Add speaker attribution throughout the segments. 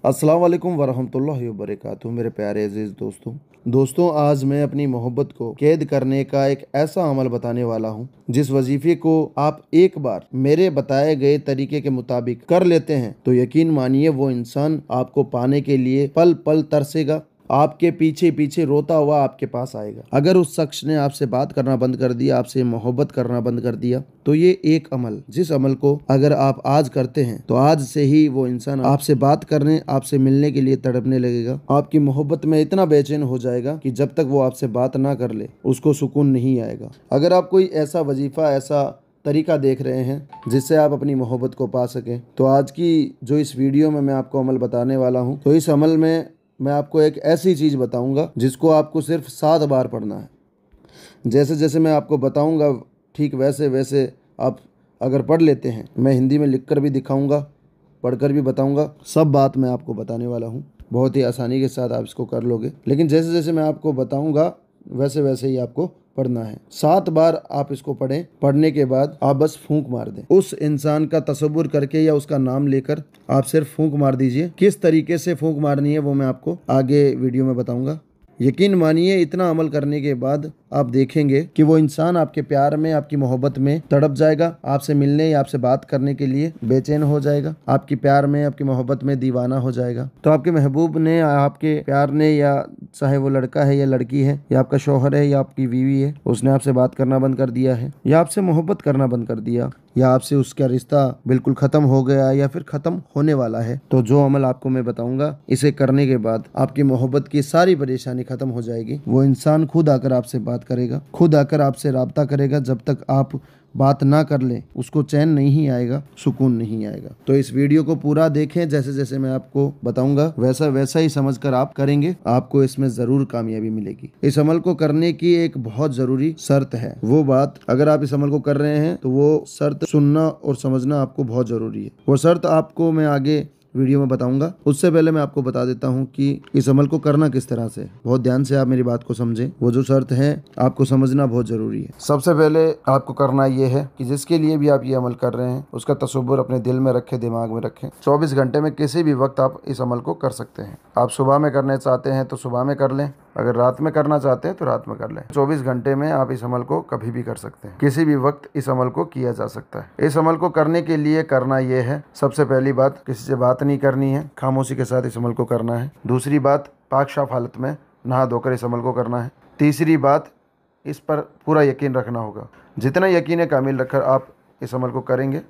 Speaker 1: अस्सलाम वालेकुम वरहमतुल्लाहि वबरकातुहू। मेरे प्यारे अजीज़ दोस्तों आज मैं अपनी मोहब्बत को कैद करने का एक ऐसा अमल बताने वाला हूँ जिस वजीफे को आप एक बार मेरे बताए गए तरीके के मुताबिक कर लेते हैं तो यकीन मानिए वो इंसान आपको पाने के लिए पल पल तरसेगा, आपके पीछे पीछे रोता हुआ आपके पास आएगा। अगर उस शख्स ने आपसे बात करना बंद कर दिया, आपसे मोहब्बत करना बंद कर दिया, तो ये एक अमल, जिस अमल को अगर आप आज करते हैं तो आज से ही वो इंसान आपसे बात करने, आपसे मिलने के लिए तड़पने लगेगा। आपकी मोहब्बत में इतना बेचैन हो जाएगा कि जब तक वो आपसे बात ना कर ले उसको सुकून नहीं आएगा। अगर आप कोई ऐसा वजीफा, ऐसा तरीका देख रहे हैं जिससे आप अपनी मोहब्बत को पा सकें, तो आज की जो इस वीडियो में मैं आपको अमल बताने वाला हूँ, तो इस अमल में मैं आपको एक ऐसी चीज़ बताऊंगा जिसको आपको सिर्फ 7 बार पढ़ना है। जैसे जैसे मैं आपको बताऊंगा ठीक वैसे वैसे आप अगर पढ़ लेते हैं, मैं हिंदी में लिखकर भी दिखाऊंगा, पढ़कर भी बताऊंगा, सब बात मैं आपको बताने वाला हूं। बहुत ही आसानी के साथ आप इसको कर लोगे, लेकिन जैसे जैसे मैं आपको बताऊंगा वैसे वैसे ही आपको पढ़ना है। 7 बार आप इसको पढ़ें। पढ़ने के बाद आप बस फूंक मार दें। उस इंसान का तसव्वुर करके या उसका नाम लेकर आप सिर्फ फूंक मार दीजिए। किस तरीके से फूंक मारनी है वो मैं आपको आगे वीडियो में बताऊंगा। यकीन मानिए इतना अमल करने के बाद आप देखेंगे कि वो इंसान आपके प्यार में, आपकी मोहब्बत में तड़प जाएगा, आपसे मिलने या आपसे बात करने के लिए बेचैन हो जाएगा, आपकी प्यार में, आपकी मोहब्बत में दीवाना हो जाएगा। तो आपके महबूब ने, आपके प्यार ने, या चाहे वो लड़का है या लड़की है, या आपका शौहर है या आपकी बीवी है, उसने आपसे बात करना बंद कर दिया है, या आपसे मोहब्बत करना बंद कर दिया, या आपसे उसका रिश्ता बिल्कुल ख़त्म हो गया या फिर ख़त्म होने वाला है, तो जो अमल आपको मैं बताऊंगा, इसे करने के बाद आपकी मोहब्बत की सारी परेशानी ख़त्म हो जाएगी। वो इंसान खुद आकर आपसे बात करेगा, खुद आकर आपसे राब्ता करेगा। जब तक आप बात ना कर लें उसको चैन नहीं आएगा, सुकून नहीं आएगा। तो इस वीडियो को पूरा देखें, जैसे जैसे मैं आपको बताऊंगा वैसा वैसा ही समझकर आप करेंगे, आपको इसमें ज़रूर कामयाबी मिलेगी। इस अमल को करने की एक बहुत ज़रूरी शर्त है। वो बात, अगर आप इस अमल को कर रहे हैं तो वो शर्त सुनना और समझना आपको बहुत ज़रूरी है। वो शर्त आपको मैं आगे वीडियो में बताऊंगा। उससे पहले मैं आपको बता देता हूं कि इस अमल को करना किस तरह से। बहुत ध्यान से आप मेरी बात को समझें। वो जो शर्त है आपको समझना बहुत ज़रूरी है। सबसे पहले आपको करना ये है कि जिसके लिए भी आप ये अमल कर रहे हैं उसका तसव्वुर अपने दिल में रखें, दिमाग में रखें। 24 घंटे में किसी भी वक्त आप इस अमल को कर सकते हैं। आप सुबह में करना चाहते हैं तो सुबह में कर लें, अगर रात में करना चाहते हैं तो रात में कर लें। 24 घंटे में आप इस अमल को कभी भी कर सकते हैं, किसी भी वक्त इस अमल को किया जा सकता है। इस अमल को करने के लिए करना ये है, सबसे पहली बात, किसी से बात नहीं करनी है, खामोशी के साथ इस अमल को करना है। दूसरी बात, पाक साफ हालत में नहा धोकर इस अमल को करना है। तीसरी बात, इस पर पूरा यकीन रखना होगा। जितना यकीन कामिल रखकर आप इस अमल को करेंगे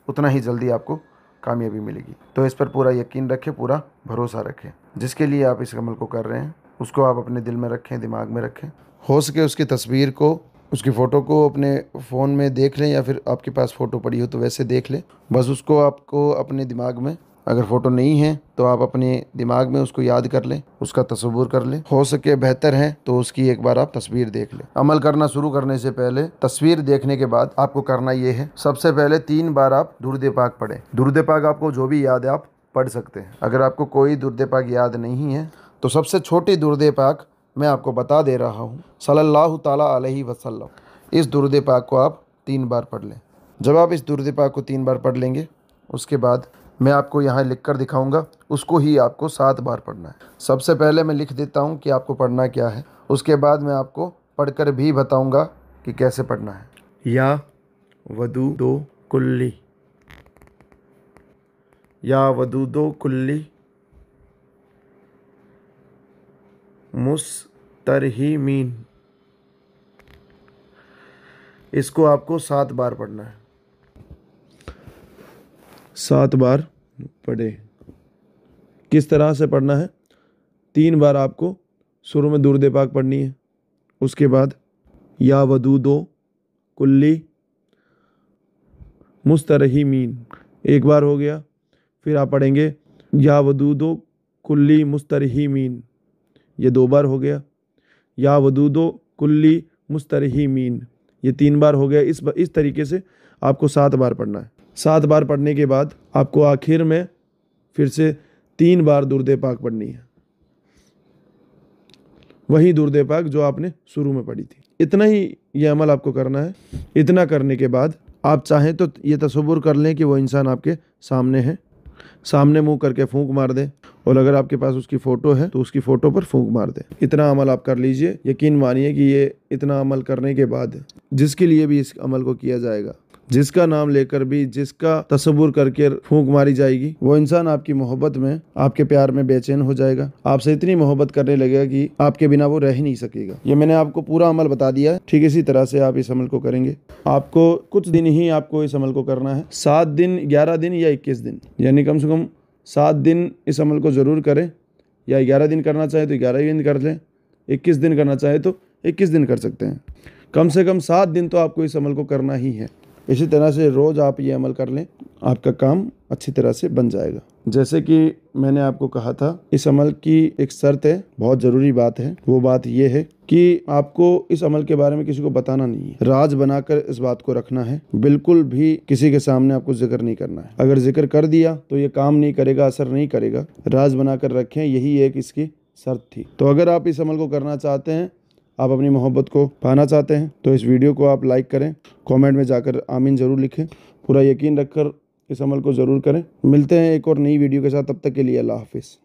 Speaker 1: उतना ही जल्दी आपको कामयाबी मिलेगी। तो इस पर पूरा यकीन रखें, पूरा भरोसा रखें। जिसके लिए आप इस अमल को कर रहे हैं उसको आप अपने दिल में रखें, दिमाग में रखें। हो सके उसकी तस्वीर को, उसकी फ़ोटो को अपने फ़ोन में देख लें, या फिर आपके पास फ़ोटो पड़ी हो तो वैसे देख लें। बस उसको आपको अपने दिमाग में, अगर फ़ोटो नहीं है तो आप अपने दिमाग में उसको याद कर लें, उसका तसव्वुर कर लें। हो सके बेहतर है तो उसकी एक बार आप तस्वीर देख लें। अमल करना शुरू करने से पहले तस्वीर देखने के बाद आपको करना ये है, सबसे पहले 3 बार आप दुरूद पाक पढ़ें। दुरूद पाक आपको जो भी याद है आप पढ़ सकते हैं। अगर आपको कोई दुरूद पाक याद नहीं है तो सबसे छोटी दुरूद पाक मैं आपको बता दे रहा हूँ, सल्लल्लाहु ताला अलैहि वसल्लम। इस दुरूद पाक को आप 3 बार पढ़ लें। जब आप इस दुरूद पाक को 3 बार पढ़ लेंगे उसके बाद मैं आपको यहाँ लिख कर दिखाऊँगा, उसको ही आपको 7 बार पढ़ना है। सबसे पहले मैं लिख देता हूँ कि आपको पढ़ना क्या है, उसके बाद मैं आपको पढ़कर भी बताऊँगा कि कैसे पढ़ना है। या वदूदो कुल्ली, या वदूदो कुल्ली मुस्तरहीमीन। इसको आपको 7 बार पढ़ना है। 7 बार पढ़े। किस तरह से पढ़ना है? 3 बार आपको शुरू में दुरूद पाक पढ़नी है, उसके बाद या वदूदो कुल्ली मुस्तरहीमीन, एक बार हो गया। फिर आप पढ़ेंगे या वदूदो कुल्ली मुस्तरहीमीन, ये 2 बार हो गया। या वदूदो कुल्ली मुस्तरहीमीन, ये 3 बार हो गया। इस तरीके से आपको 7 बार पढ़ना है। 7 बार पढ़ने के बाद आपको आखिर में फिर से 3 बार दुरूद पाक पढ़नी है, वही दुरूद पाक जो आपने शुरू में पढ़ी थी। इतना ही ये अमल आपको करना है। इतना करने के बाद आप चाहें तो ये तसव्वुर कर लें कि वो इंसान आपके सामने है, सामने मुंह करके फूंक मार दें और अगर आपके पास उसकी फ़ोटो है तो उसकी फ़ोटो पर फूंक मार दें। इतना अमल आप कर लीजिए, यकीन मानिए कि ये इतना अमल करने के बाद जिसके लिए भी इस अमल को किया जाएगा, जिसका नाम लेकर भी, जिसका तसव्वुर करके फूंक मारी जाएगी, वो इंसान आपकी मोहब्बत में, आपके प्यार में बेचैन हो जाएगा, आपसे इतनी मोहब्बत करने लगेगा कि आपके बिना वो रह ही नहीं सकेगा। ये मैंने आपको पूरा अमल बता दिया है। ठीक इसी तरह से आप इस अमल को करेंगे। आपको कुछ दिन ही आपको इस अमल को करना है, 7 दिन, 11 दिन या 21 दिन, यानी कम से कम 7 दिन इस अमल को ज़रूर करें। या 11 दिन करना चाहे तो 11 दिन कर लें, 21 दिन करना चाहे तो 21 दिन कर सकते हैं। कम से कम 7 दिन तो आपको इस अमल को करना ही है। इसी तरह से रोज़ आप ये अमल कर लें, आपका काम अच्छी तरह से बन जाएगा। जैसे कि मैंने आपको कहा था, इस अमल की एक शर्त है, बहुत ज़रूरी बात है। वो बात ये है कि आपको इस अमल के बारे में किसी को बताना नहीं है, राज बनाकर इस बात को रखना है। बिल्कुल भी किसी के सामने आपको जिक्र नहीं करना है। अगर जिक्र कर दिया तो ये काम नहीं करेगा, असर नहीं करेगा। राज बनाकर रखें, यही एक इसकी शर्त थी। तो अगर आप इस अमल को करना चाहते हैं, आप अपनी मोहब्बत को पाना चाहते हैं, तो इस वीडियो को आप लाइक करें, कमेंट में जाकर आमीन ज़रूर लिखें। पूरा यकीन रखकर इस अमल को ज़रूर करें। मिलते हैं एक और नई वीडियो के साथ, तब तक के लिए अल्लाह हाफिज़।